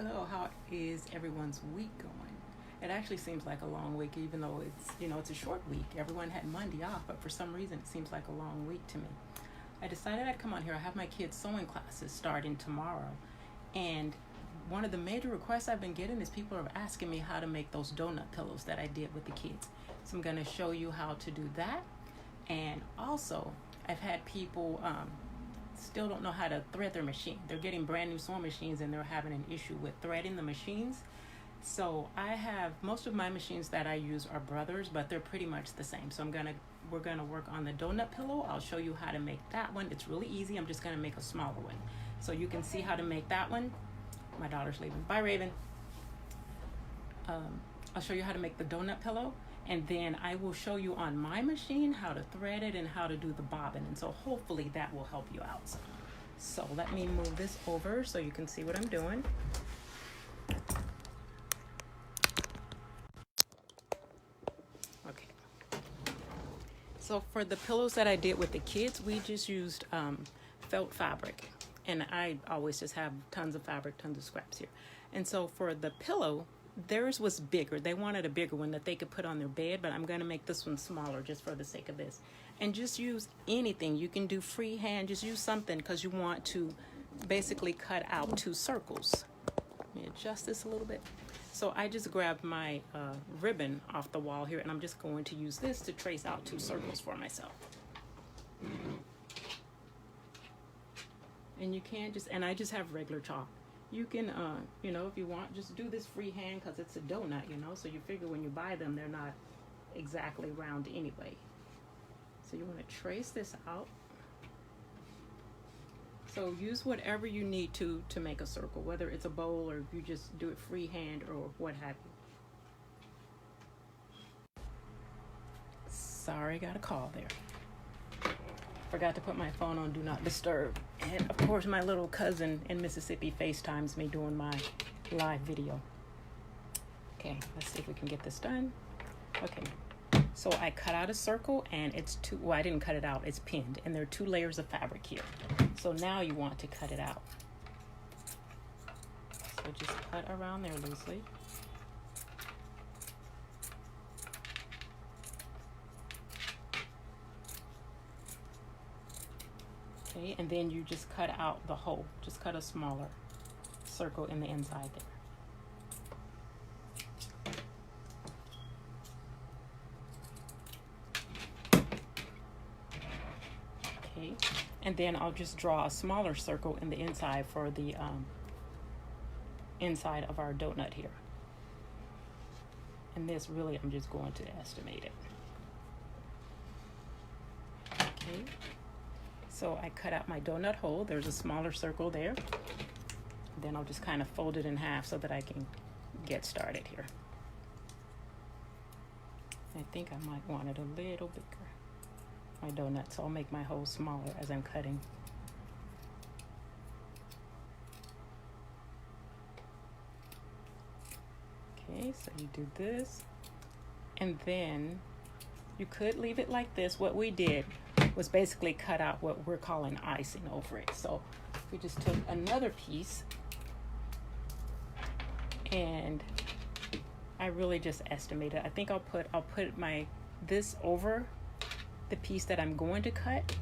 Hello, how is everyone's week going? It actually seems like a long week, even though it's a short week. Everyone had Monday off, but for some reason it seems like a long week to me. I decided I'd come on here. I have my kids' sewing classes starting tomorrow, and one of the major requests I've been getting is people are asking me how to make those donut pillows that I did with the kids. So I'm going to show you how to do that, and also I've had people still don't know how to thread their machine. They're getting brand new sewing machines and they're having an issue with threading the machines. So I have most of my machines that I use are Brothers, but they're pretty much the same. So we're gonna work on the donut pillow. I'll show you how to make that one. It's really easy. I'm just gonna make a smaller one, so you can see how to make that one. My daughter's leaving. Bye, Raven. I'll show you how to make the donut pillow, and then I will show you on my machine how to thread it and how to do the bobbin, and so hopefully that will help you out some. So let me move this over so you can see what I'm doing. Okay. So for the pillows that I did with the kids, we just used felt fabric, and I always just have tons of fabric, tons of scraps here. And so for the pillow, theirs was bigger. They wanted a bigger one that they could put on their bed, but I'm going to make this one smaller just for the sake of this. And just use anything. You can do freehand. Just use something because you want to basically cut out 2 circles. Let me adjust this a little bit. So I just grabbed my ribbon off the wall here, and I'm just going to use this to trace out 2 circles for myself. And you can't and I just have regular chalk. You can, if you want, just do this freehand because it's a donut, so you figure when you buy them, they're not exactly round anyway. So you want to trace this out. So use whatever you need to make a circle, whether it's a bowl or you just do it freehand or what have you. Sorry, got a call there. Forgot to put my phone on Do Not Disturb. And of course, my little cousin in Mississippi FaceTimes me doing my live video. Okay, let's see if we can get this done. Okay, so I cut out a circle and it's I didn't cut it out, it's pinned. And there are 2 layers of fabric here. So now you want to cut it out. So just cut around there loosely. Okay, and then you just cut out the hole. Just cut a smaller circle in the inside there. Okay, and then I'll just draw a smaller circle in the inside for the inside of our donut here. And this really, I'm just going to estimate it. Okay. So I cut out my donut hole. There's a smaller circle there. Then I'll just kind of fold it in half so that I can get started here. I think I might want it a little bigger, my donut, so I'll make my hole smaller as I'm cutting. Okay, so you do this, and then you could leave it like this. What we did was basically cut out what we're calling icing over it. So we just took another piece, and I really just estimated. I think I'll put this over the piece that I'm going to cut,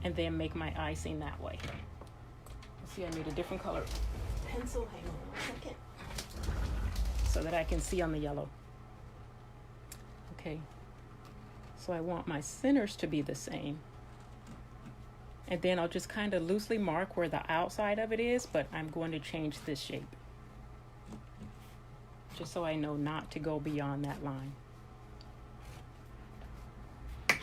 and then make my icing that way. Let's see, I need a different color pencil. Hang on 1 second, so that I can see on the yellow. Okay. So I want my centers to be the same. And then I'll just kind of loosely mark where the outside of it is, but I'm going to change this shape, just so I know not to go beyond that line. Okay.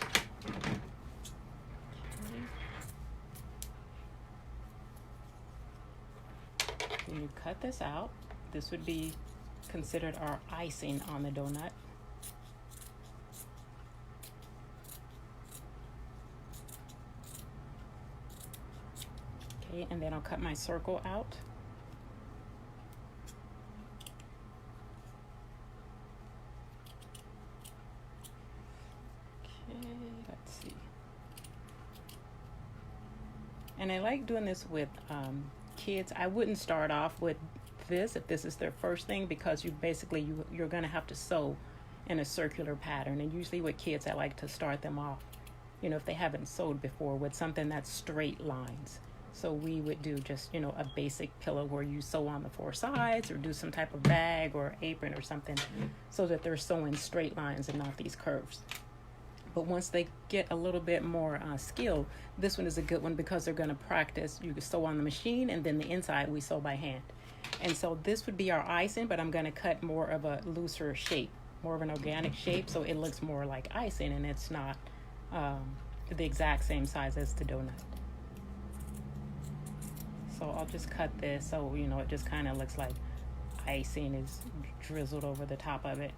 When you cut this out, this would be considered our icing on the donut. And then I'll cut my circle out. Okay, let's see. And I like doing this with kids, I wouldn't start off with this if this is their first thing, because you're going to have to sew in a circular pattern. And usually with kids, I like to start them off, if they haven't sewed before, with something that's straight lines. So we would do just, a basic pillow where you sew on the four sides, or do some type of bag or apron or something, so that they're sewing straight lines and not these curves. But once they get a little bit more skill, this one is a good one, because they're going to practice. You can sew on the machine, and then the inside we sew by hand. And so this would be our icing, but I'm going to cut more of a looser shape, more of an organic shape, so it looks more like icing, and it's not the exact same size as the donut. So I'll just cut this so, it just kind of looks like icing is drizzled over the top of it.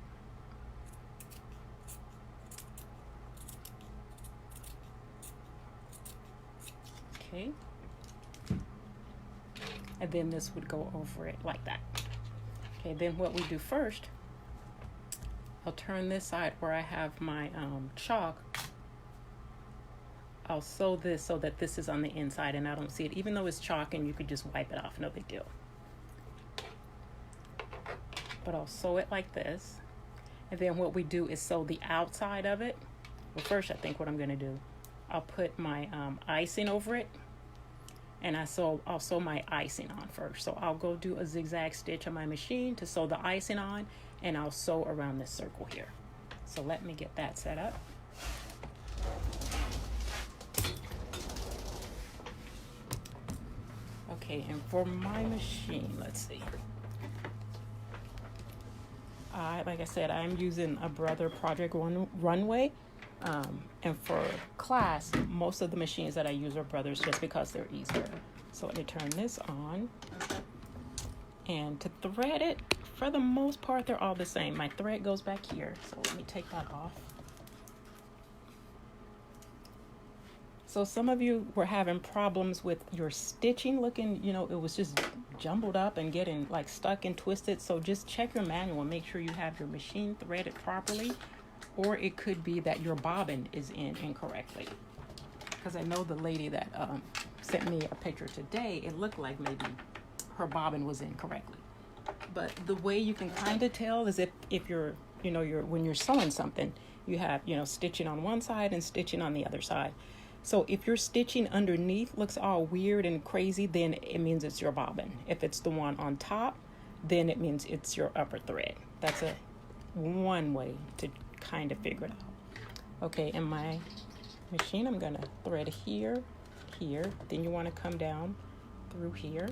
Okay. And then this would go over it like that. Okay, then what we do first, I'll turn this side where I have my chalk. I'll sew this so that this is on the inside and I don't see it, even though it's chalk and you could just wipe it off, no big deal. But I'll sew it like this. And then what we do is sew the outside of it. Well, first I think what I'm going to do, I'll put my icing over it, and I'll sew my icing on first. So I'll go do a zigzag stitch on my machine to sew the icing on, and I'll sew around this circle here. So let me get that set up. Okay, and for my machine, let's see. Like I said, I'm using a Brother Project Runway. And for class, most of the machines that I use are Brothers, just because they're easier. So let me turn this on. And to thread it, for the most part, they're all the same. My thread goes back here, so let me take that off. So some of you were having problems with your stitching looking, it was just jumbled up and getting like stuck and twisted. So just check your manual and make sure you have your machine threaded properly. Or it could be that your bobbin is in incorrectly. Because I know the lady that sent me a picture today, it looked like maybe her bobbin was incorrectly. But the way you can kind of tell is if you're, when you're sewing something, you have, stitching on one side and stitching on the other side. So if your stitching underneath looks all weird and crazy, then it means it's your bobbin. If it's the one on top, then it means it's your upper thread. That's one way to kind of figure it out. Okay, in my machine, I'm gonna thread here, then you want to come down through here.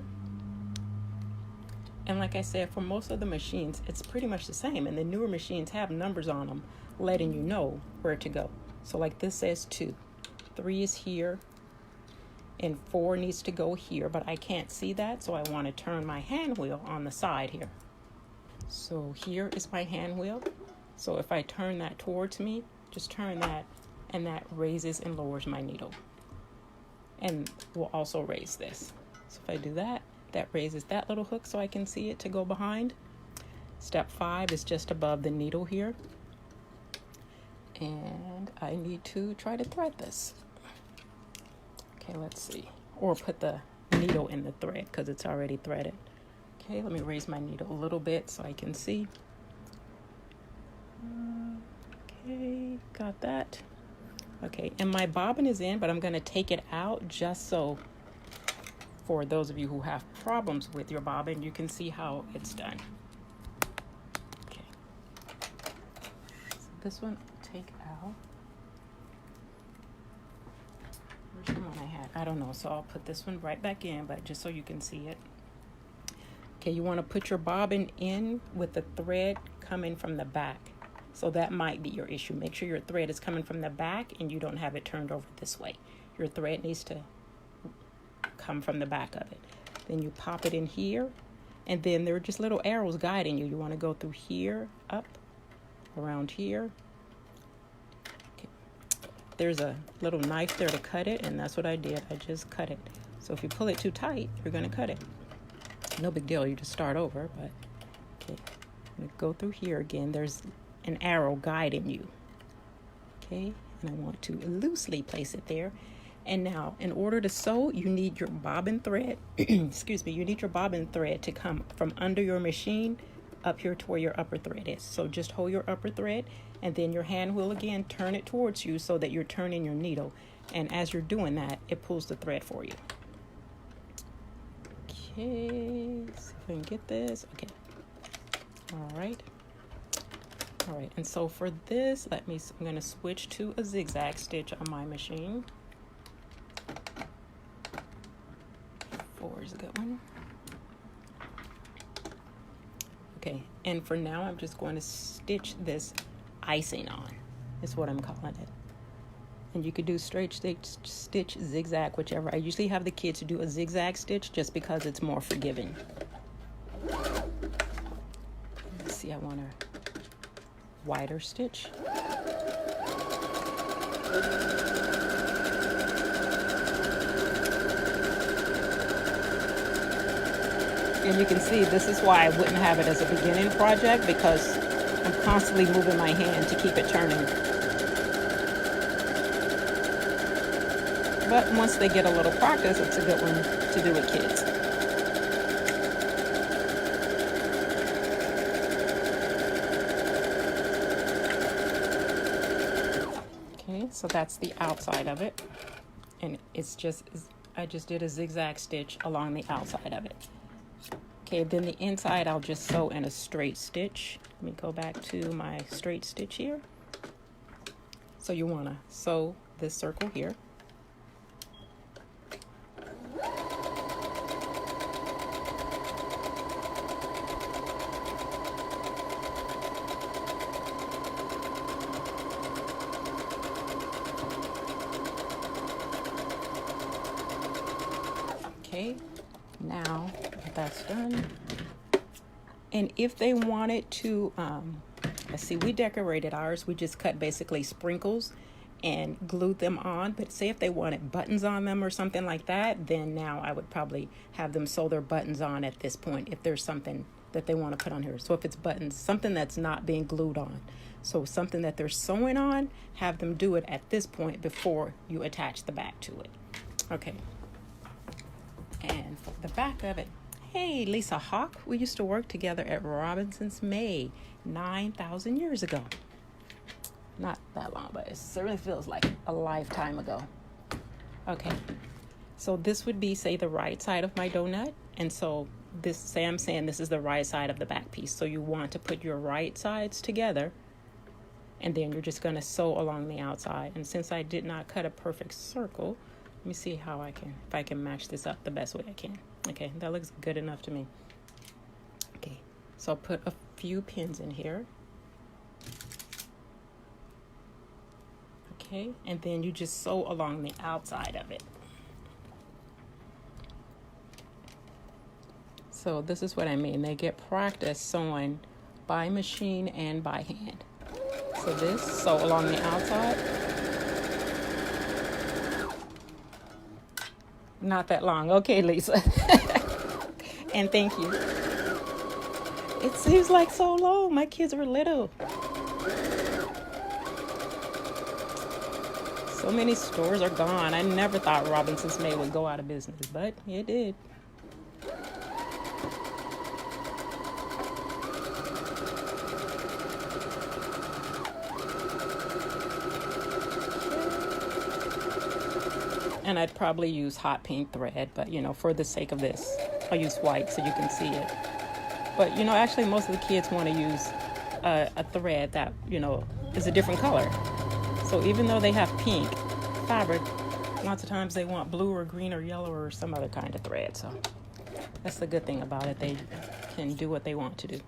And like I said, for most of the machines, it's pretty much the same, and the newer machines have numbers on them letting you know where to go. So like this says 2, 3 is here, and 4 needs to go here, but I can't see that, so I want to turn my hand wheel on the side here. So here is my hand wheel. So if I turn that towards me, just turn that, and that raises and lowers my needle. And will also raise this. So if I do that, that raises that little hook so I can see it to go behind. Step 5 is just above the needle here. And I need to try to thread this. Okay, let's see. Or put the needle in the thread because it's already threaded. Okay, let me raise my needle a little bit so I can see. Okay, got that. Okay, and my bobbin is in, but I'm going to take it out just so for those of you who have problems with your bobbin, you can see how it's done. Okay, so this one I'll take out. Where's the one I had? I don't know, so I'll put this one right back in, but just so you can see it. Okay, you want to put your bobbin in with the thread coming from the back. So that might be your issue. Make sure your thread is coming from the back and you don't have it turned over this way. Your thread needs to come from the back of it. Then you pop it in here, and then there are just little arrows guiding you. You want to go through here, up, around here. Okay. There's a little knife there to cut it, and that's what I did. I just cut it. So if you pull it too tight, you're going to cut it. No big deal. You just start over, but okay. I'm going to go through here again. There's an arrow guiding you. Okay, and I want to loosely place it there. And now, in order to sew, you need your bobbin thread, excuse me, you need your bobbin thread to come from under your machine up here to where your upper thread is. So just hold your upper thread, and then your hand will again turn it towards you so that you're turning your needle. And as you're doing that, it pulls the thread for you. Okay, see if I can get this. Okay, all right. All right, and so for this, I'm going to switch to a zigzag stitch on my machine. 4 is a good one. Okay, and for now, I'm just going to stitch this icing on, is what I'm calling it. And you could do straight stitch, zigzag, whichever. I usually have the kids do a zigzag stitch just because it's more forgiving. Let's see, I want a wider stitch. And you can see this is why I wouldn't have it as a beginning project, because I'm constantly moving my hand to keep it turning. But once they get a little practice, it's a good one to do with kids. Okay, so that's the outside of it. And I just did a zigzag stitch along the outside of it. Okay, then the inside I'll just sew in a straight stitch. Let me go back to my straight stitch here. So you want to sew this circle here. Okay, now that that's done, and if they wanted to, let's see, we decorated ours. We just cut basically sprinkles and glued them on. But say if they wanted buttons on them or something like that, then now I would probably have them sew their buttons on at this point if there's something that they want to put on here. So if it's buttons, something that's not being glued on. So something that they're sewing on, have them do it at this point before you attach the back to it. Okay. And for the back of it, hey, Lisa Hawk, we used to work together at Robinson's May 9,000 years ago. Not that long, but it certainly feels like a lifetime ago. Okay, so this would be, say, the right side of my donut. And so I'm saying this is the right side of the back piece. So you want to put your right sides together, and then you're just going to sew along the outside. And since I did not cut a perfect circle, let me see if I can match this up the best way I can. Okay, that looks good enough to me. Okay, so I'll put a few pins in here. Okay, and then you just sew along the outside of it. So this is what I mean. They get practice sewing by machine and by hand. So this, sew along the outside. Not that long. Okay, Lisa. And thank you. It seems like so long. My kids were little. So many stores are gone. I never thought Robinson's May would go out of business, but it did. And I'd probably use hot pink thread, but for the sake of this, I'll use white so you can see it. But actually most of the kids want to use a thread that is a different color. So even though they have pink fabric, lots of times they want blue or green or yellow or some other kind of thread. So that's the good thing about it. They can do what they want to do.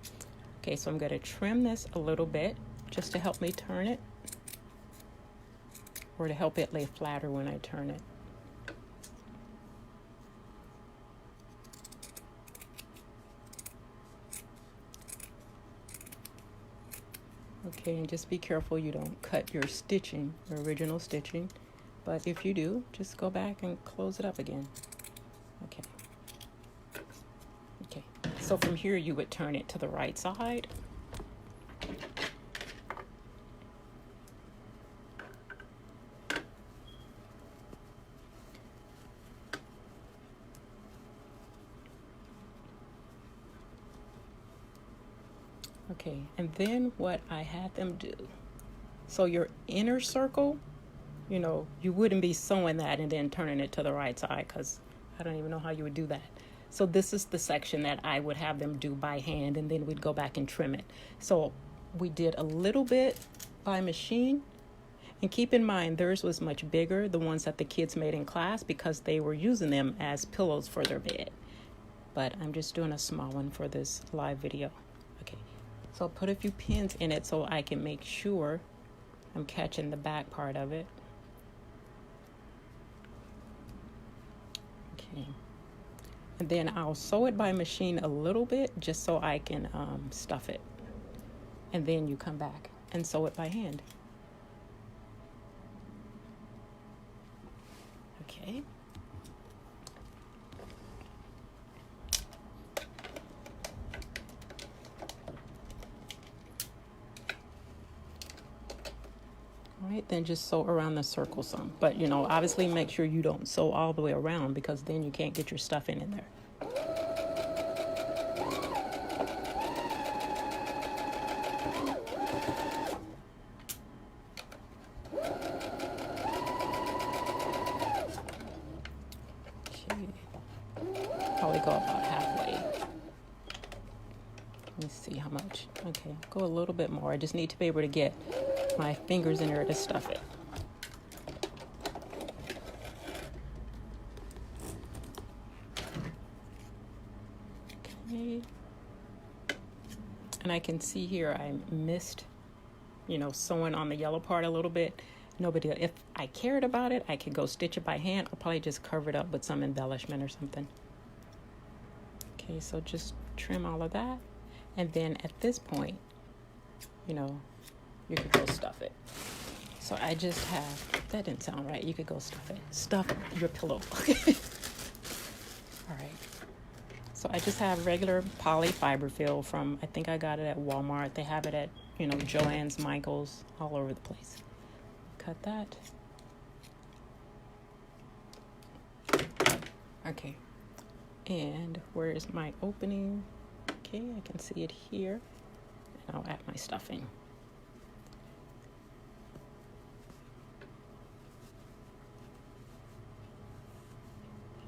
Okay, so I'm going to trim this a little bit just to help me turn it, or to help it lay flatter when I turn it. Okay, and just be careful you don't cut your stitching, your original stitching. But if you do, just go back and close it up again. Okay. Okay, so from here you would turn it to the right side. Okay, and then what I had them do, so your inner circle, you wouldn't be sewing that and then turning it to the right side, because I don't even know how you would do that. So this is the section that I would have them do by hand, and then we'd go back and trim it. So we did a little bit by machine. And keep in mind, theirs was much bigger, the ones that the kids made in class, because they were using them as pillows for their bed. But I'm just doing a small one for this live video. Okay, so I'll put a few pins in it so I can make sure I'm catching the back part of it. Okay. And then I'll sew it by machine a little bit just so I can stuff it. And then you come back and sew it by hand. Okay. All right, then just sew around the circle some. But, obviously make sure you don't sew all the way around, because then you can't get your stuffing in there. Probably go about halfway. Let me see how much. Okay, go a little bit more. I just need to be able to get my fingers in there to stuff it. Okay. And I can see here I missed, sewing on the yellow part a little bit. No big deal. If I cared about it, I could go stitch it by hand. I'll probably just cover it up with some embellishment or something. Okay, so just trim all of that. And then at this point, you could go stuff it. So I just have, that didn't sound right. You could go stuff it. Stuff your pillow. Okay. All right. So I just have regular poly fiber fill from, I think I got it at Walmart. They have it at, Joann's, Michael's, all over the place. Cut that. Okay. And where is my opening? Okay, I can see it here. And I'll add my stuffing.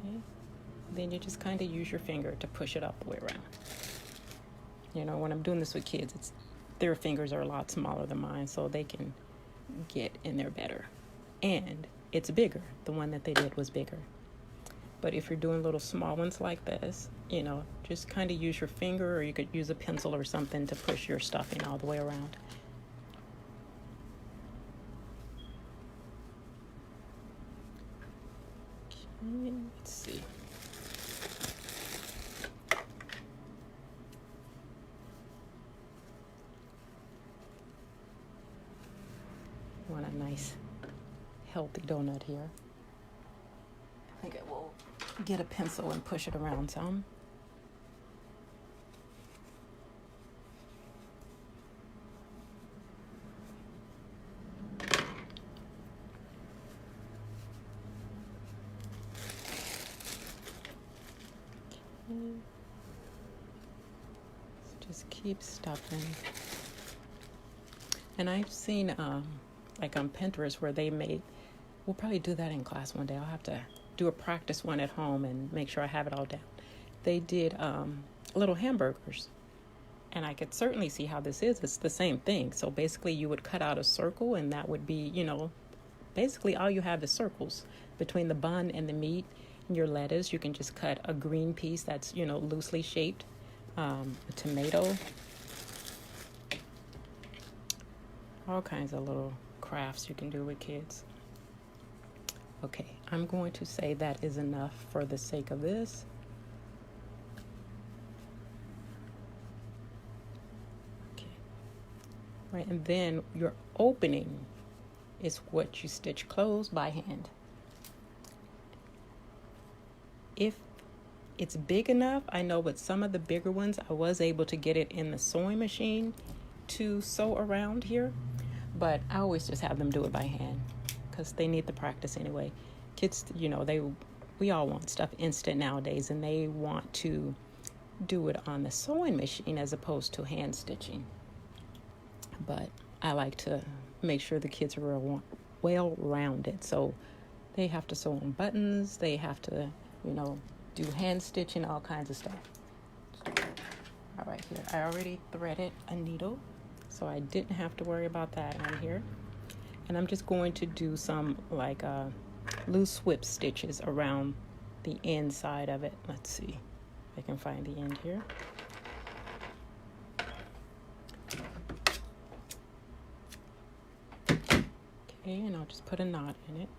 Okay. Then you just kind of use your finger to push it up the way around. When I'm doing this with kids, their fingers are a lot smaller than mine, so they can get in there better. And it's bigger. The one that they did was bigger. But if you're doing little small ones like this, just kind of use your finger, or you could use a pencil or something to push your stuffing all the way around. Okay, let's see. I want a nice, healthy donut here. I think I will get a pencil and push it around some. Okay. Just keep stuffing. And I've seen, like on Pinterest, where they made, we'll probably do that in class one day. I'll have to do a practice one at home and make sure I have it all down. They did little hamburgers, and I could certainly see how this is. It's the same thing. So basically you would cut out a circle, and that would be, basically all you have is circles between the bun and the meat. And your lettuce, you can just cut a green piece that's, loosely shaped, a tomato, all kinds of little crafts you can do with kids. Okay, I'm going to say that is enough for the sake of this. Okay. Right, and then your opening is what you stitch closed by hand. If it's big enough, I know with some of the bigger ones, I was able to get it in the sewing machine to sew around here, but I always just have them do it by hand, because they need the practice anyway. Kids, we all want stuff instant nowadays, and they want to do it on the sewing machine as opposed to hand stitching. But I like to make sure the kids are well-rounded. So they have to sew on buttons. They have to, do hand stitching, all kinds of stuff. All right, here. I already threaded a needle, so I didn't have to worry about that on here. And I'm just going to do some loose whip stitches around the inside of it. Let's see if I can find the end here. Okay, and I'll just put a knot in it.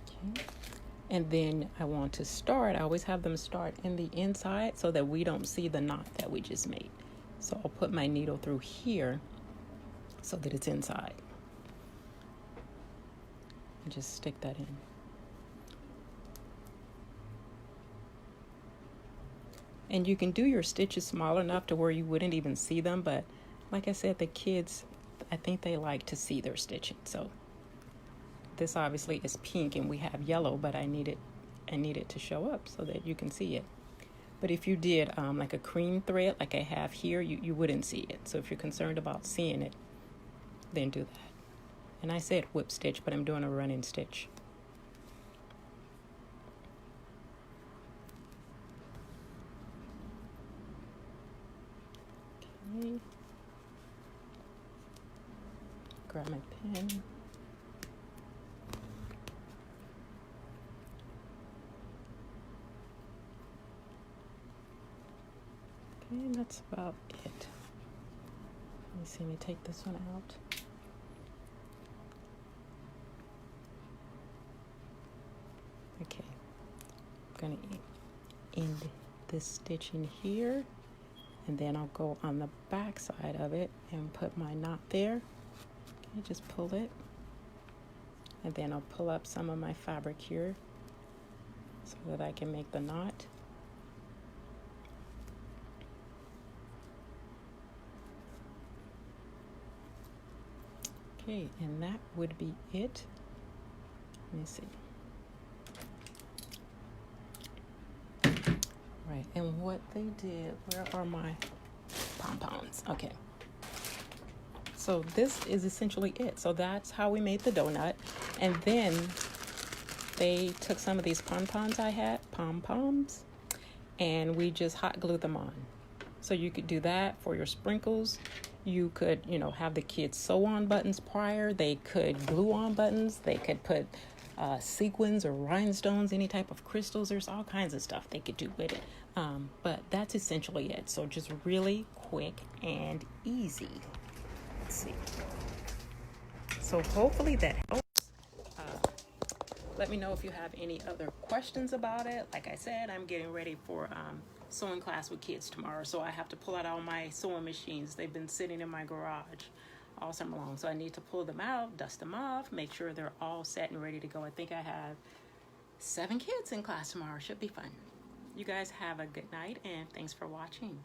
Okay. And then I want to start, I always have them start in the inside so that we don't see the knot that we just made. So I'll put my needle through here so that it's inside. And just stick that in. And you can do your stitches small enough to where you wouldn't even see them, but like I said, the kids, I think they like to see their stitching. So this obviously is pink and we have yellow, but I need it to show up so that you can see it. But if you did like a cream thread like I have here, you wouldn't see it. So if you're concerned about seeing it, then do that. And I said whip stitch, but I'm doing a running stitch. Okay. Grab my pen. And that's about it. Let me see, let me take this one out. Okay, I'm gonna end this stitching here, and then I'll go on the back side of it and put my knot there. Okay, just pull it, and then I'll pull up some of my fabric here so that I can make the knot. Okay, and that would be it. Let me see. Right, and what they did, where are my pom-poms? Okay. So this is essentially it. So that's how we made the donut. And then they took some of these pom-poms I had, pom-poms, and we just hot glued them on. So you could do that for your sprinkles. You could, have the kids sew on buttons prior. They could glue on buttons. They could put sequins or rhinestones, any type of crystals. There's all kinds of stuff they could do with it. But that's essentially it. So just really quick and easy. Let's see. So hopefully that helps. Let me know if you have any other questions about it. Like I said, I'm getting ready for sewing class with kids tomorrow, so I have to pull out all my sewing machines. They've been sitting in my garage all summer long, so I need to pull them out, dust them off, make sure they're all set and ready to go. I think I have 7 kids in class tomorrow. Should be fun. You guys have a good night, and thanks for watching.